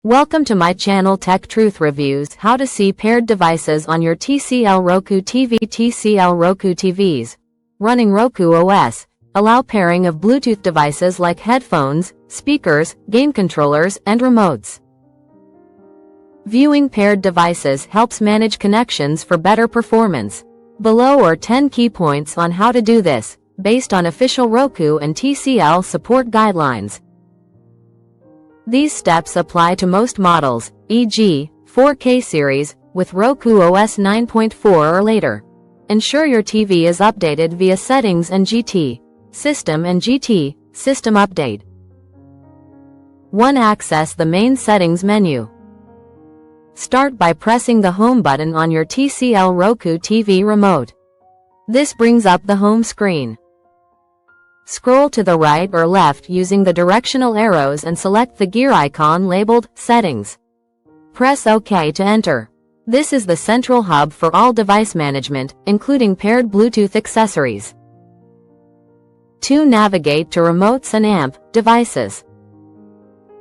Welcome to my channel Tech Truth Reviews. How to see paired devices on your TCL Roku TV. TCL Roku TVs running Roku OS allow pairing of Bluetooth devices like headphones, speakers, game controllers, and remotes. Viewing paired devices helps manage connections for better performance. Below are 10 key points on how to do this, based on official Roku and TCL support guidelines. These steps apply to most models, e.g., 4K series, with Roku OS 9.4 or later. Ensure your TV is updated via Settings and GT, System and GT, System Update. 1. Access the main settings menu. Start by pressing the Home button on your TCL Roku TV remote. This brings up the home screen. Scroll to the right or left using the directional arrows and select the gear icon labeled Settings. Press OK to enter. This is the central hub for all device management, including paired Bluetooth accessories. 2. Navigate to Remotes and AMP devices.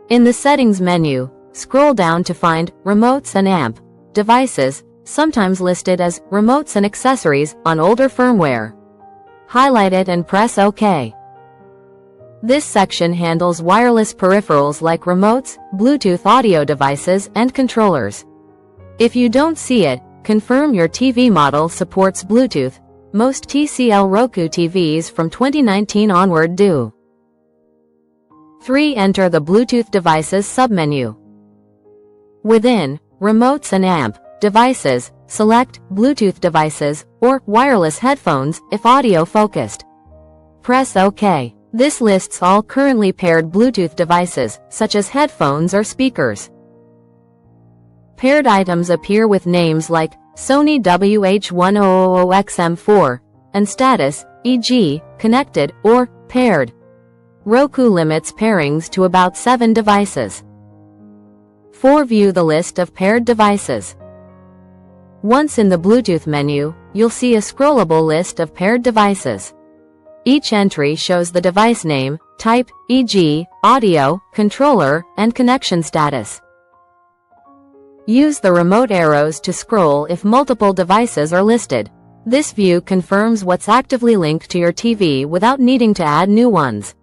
In the Settings menu, scroll down to find Remotes and AMP devices, sometimes listed as Remotes and Accessories on older firmware. Highlight it and press OK. This section handles wireless peripherals like remotes, Bluetooth audio devices, and controllers. If you don't see it, confirm your TV model supports Bluetooth. Most TCL Roku TVs from 2019 onward do. 3. Enter the Bluetooth devices submenu. Within Remotes and AMP devices, select Bluetooth devices or wireless headphones if audio focused. Press OK. This lists all currently paired Bluetooth devices, such as headphones or speakers. Paired items appear with names like Sony WH1000XM4 and status, e.g., connected or paired. Roku limits pairings to about 7 devices. 4. View the list of paired devices. Once in the Bluetooth menu, you'll see a scrollable list of paired devices. Each entry shows the device name, type, e.g., audio, controller, and connection status. Use the remote arrows to scroll if multiple devices are listed. This view confirms what's actively linked to your TV without needing to add new ones.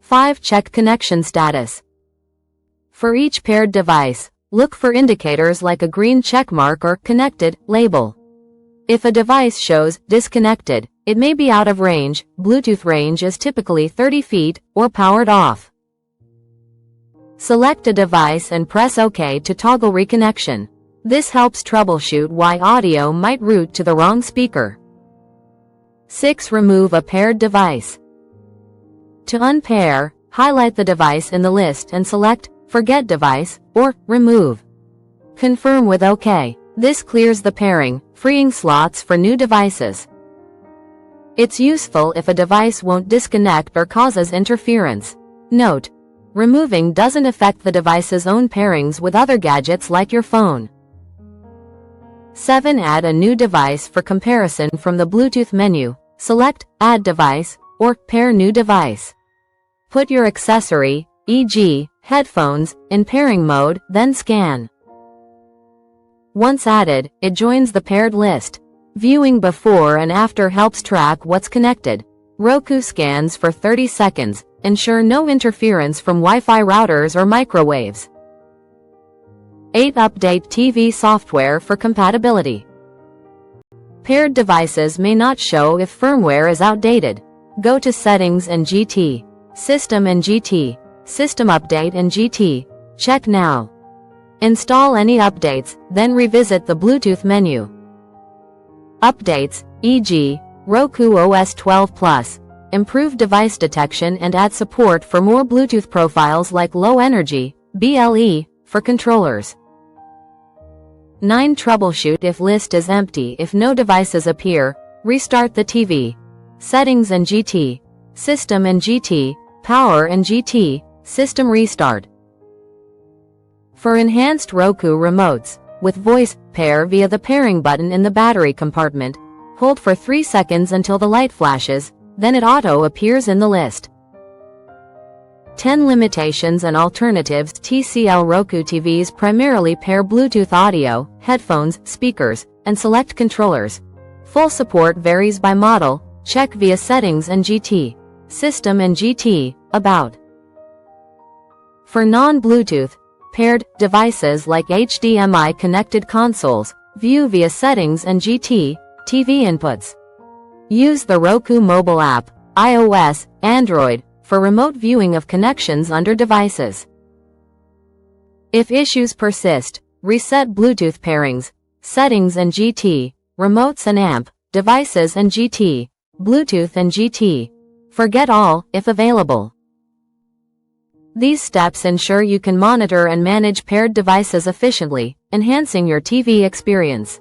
5. Check connection status. For each paired device, look for indicators like a green checkmark or connected label. If a device shows disconnected, it may be out of range. Bluetooth range is typically 30 feet or powered off. Select a device and press OK to toggle reconnection. This helps troubleshoot why audio might route to the wrong speaker. 6. Remove a paired device. To unpair, highlight the device in the list and select Forget Device or Remove. Confirm with OK. This clears the pairing, freeing slots for new devices. It's useful if a device won't disconnect or causes interference. Note: removing doesn't affect the device's own pairings with other gadgets like your phone. 7. Add a new device for comparison from the Bluetooth menu. Select Add Device or Pair New Device. Put your accessory, e.g., headphones, in pairing mode, then scan. Once added, it joins the paired list. Viewing before and after helps track what's connected. Roku scans for 30 seconds. Ensure no interference from Wi-Fi routers or microwaves. 8. Update TV software for compatibility. Paired devices may not show if firmware is outdated. Go to Settings and GT, System and GT, System Update and GT. Check now. Install any updates, then revisit the Bluetooth menu. Updates, e.g., Roku OS 12 Plus, improve device detection and add support for more Bluetooth profiles like low energy, BLE, for controllers. 9. Troubleshoot if list is empty. If no devices appear, restart the TV. Settings and GT, System and GT, Power and GT, System Restart. For enhanced Roku remotes, with voice, pair via the pairing button in the battery compartment. Hold for 3 seconds until the light flashes, then it auto appears in the list. 10 limitations and alternatives. TCL Roku TVs primarily pair Bluetooth audio, headphones, speakers, and select controllers. Full support varies by model. Check via Settings and GT. System and GT. About. For non-Bluetooth paired devices like HDMI connected consoles, view via Settings and GT. TV inputs. Use the Roku mobile app, iOS, Android, for remote viewing of connections under devices. If issues persist, reset Bluetooth pairings, Settings and GT, remotes and amp, devices and GT, Bluetooth and GT. Forget all, if available. These steps ensure you can monitor and manage paired devices efficiently, enhancing your TV experience.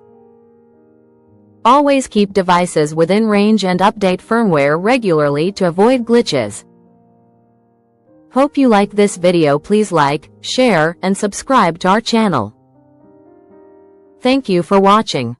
Always keep devices within range and update firmware regularly to avoid glitches. Hope you like this video. Please like, share, and subscribe to our channel. Thank you for watching.